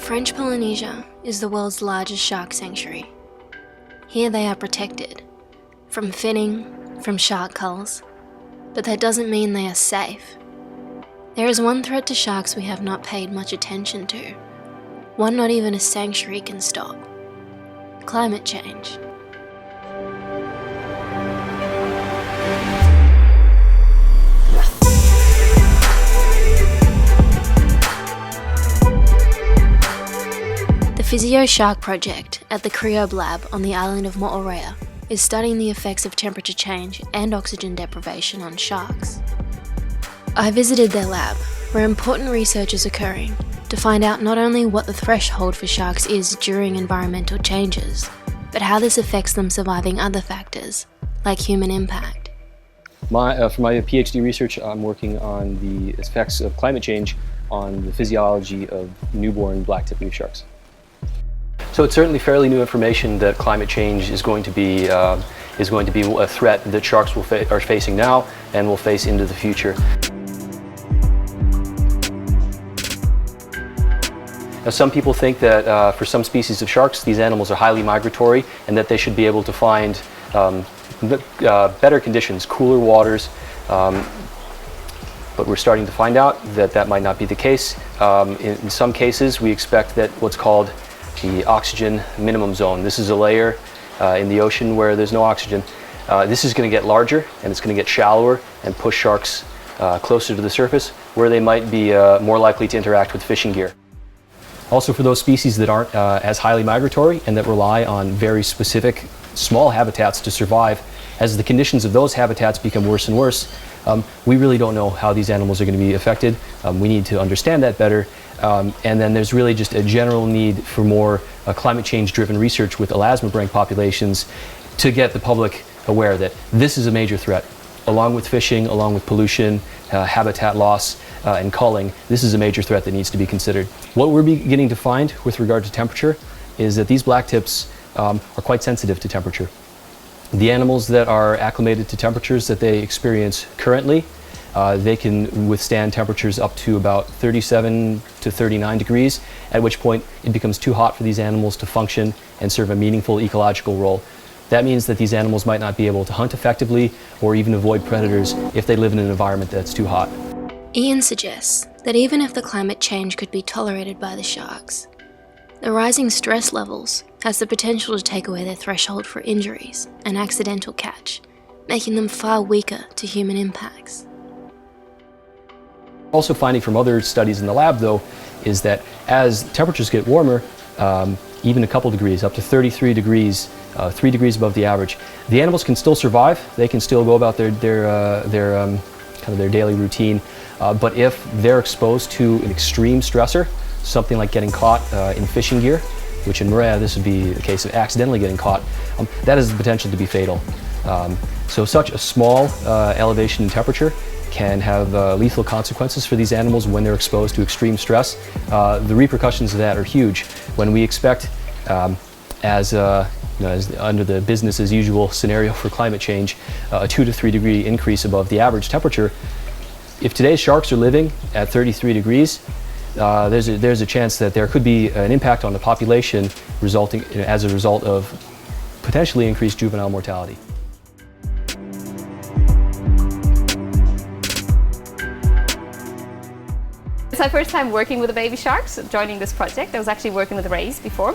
French Polynesia is the world's largest shark sanctuary. Here they are protected from finning, from shark culls, but that doesn't mean they are safe. There is one threat to sharks we have not paid much attention to, one not even a sanctuary can stop: climate change. The Physioshark Project at the Criobe lab on the island of Moorea is studying the effects of temperature change and oxygen deprivation on sharks. I visited their lab, where important research is occurring, to find out not only what the threshold for sharks is during environmental changes, but how this affects them surviving other factors, like human impact. For my PhD research, I'm working on the effects of climate change on the physiology of newborn black-tipped reef sharks. So it's certainly fairly new information that climate change is going to be a threat that sharks are facing now and will face into the future. Now, some people think that for some species of sharks, these animals are highly migratory and that they should be able to find better conditions, cooler waters, but we're starting to find out that that might not be the case. In some cases, we expect that what's called the oxygen minimum zone. This is a layer in the ocean where there's no oxygen. This is going to get larger and it's going to get shallower and push sharks closer to the surface, where they might be more likely to interact with fishing gear. Also, for those species that aren't as highly migratory and that rely on very specific small habitats to survive, as the conditions of those habitats become worse and worse, we really don't know how these animals are going to be affected. We need to understand that better. And then there's really just a general need for more climate change-driven research with elasmobranch populations to get the public aware that this is a major threat. Along with fishing, along with pollution, habitat loss, and culling, this is a major threat that needs to be considered. What we're beginning to find with regard to temperature is that these blacktips are quite sensitive to temperature. The animals that are acclimated to temperatures that they experience currently, they can withstand temperatures up to about 37 to 39 degrees, at which point it becomes too hot for these animals to function and serve a meaningful ecological role. That means that these animals might not be able to hunt effectively or even avoid predators if they live in an environment that's too hot. Ian suggests that even if the climate change could be tolerated by the sharks, the rising stress levels has the potential to take away their threshold for injuries and accidental catch, making them far weaker to human impacts. Also, finding from other studies in the lab, though, is that as temperatures get warmer, even a couple degrees, up to 33 degrees, 3 degrees above the average, the animals can still survive. They can still go about their daily routine. But if they're exposed to an extreme stressor, something like getting caught in fishing gear, which in Moorea this would be the case of accidentally getting caught, that has the potential to be fatal. So such a small elevation in temperature can have lethal consequences for these animals when they're exposed to extreme stress. The repercussions of that are huge. When we expect, as under the business as usual scenario for climate change, a 2 to 3 degree increase above the average temperature, if today's sharks are living at 33 degrees, there's a chance that there could be an impact on the population resulting as a result of potentially increased juvenile mortality. It's my first time working with the baby sharks, joining this project. I was actually working with rays before.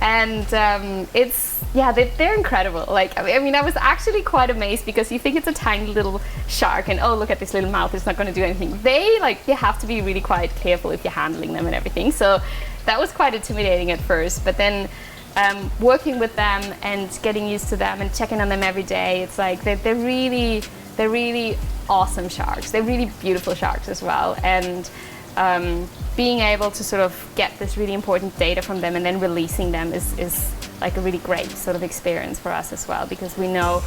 And they're incredible. I was actually quite amazed, because you think it's a tiny little shark and oh, look at this little mouth, it's not going to do anything. You have to be really quite careful if you're handling them and everything. So that was quite intimidating at first, but then working with them and getting used to them and checking on them every day, it's like they're really awesome sharks. They're really beautiful sharks as well. And being able to sort of get this really important data from them and then releasing them is like a really great sort of experience for us as well, because we know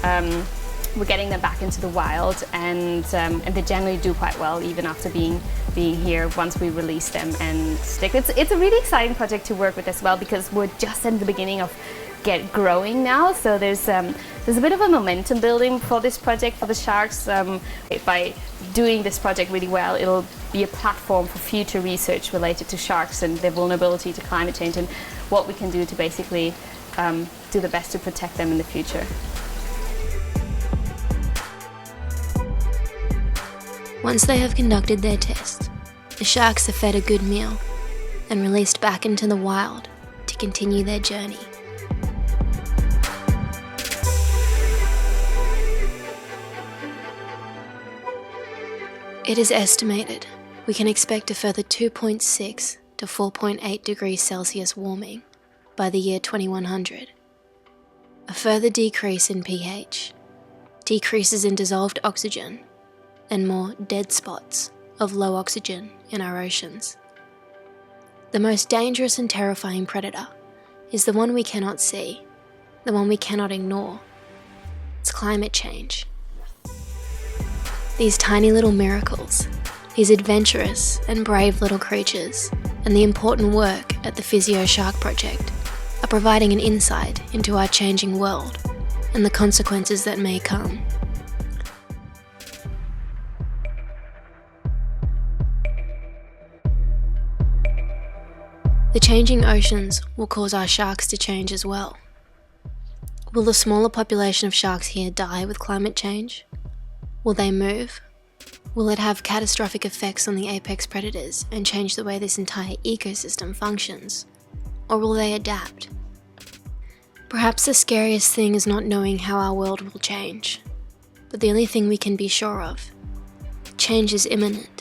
we're getting them back into the wild, and they generally do quite well even after being here once we release them and stick. It's a really exciting project to work with as well, because we're just in the beginning of get growing now. So there's a bit of a momentum building for this project for the sharks. By doing this project really well, it'll be a platform for future research related to sharks and their vulnerability to climate change and what we can do to basically do the best to protect them in the future. Once they have conducted their test, the sharks are fed a good meal and released back into the wild to continue their journey. It is estimated we can expect a further 2.6 to 4.8 degrees Celsius warming by the year 2100. A further decrease in pH, decreases in dissolved oxygen, and more dead spots of low oxygen in our oceans. The most dangerous and terrifying predator is the one we cannot see, the one we cannot ignore. It's climate change. These tiny little miracles, these adventurous and brave little creatures, and the important work at the Physioshark Project are providing an insight into our changing world and the consequences that may come. The changing oceans will cause our sharks to change as well. Will the smaller population of sharks here die with climate change? Will they move? Will it have catastrophic effects on the apex predators and change the way this entire ecosystem functions? Or will they adapt? Perhaps the scariest thing is not knowing how our world will change, but the only thing we can be sure of, change is imminent.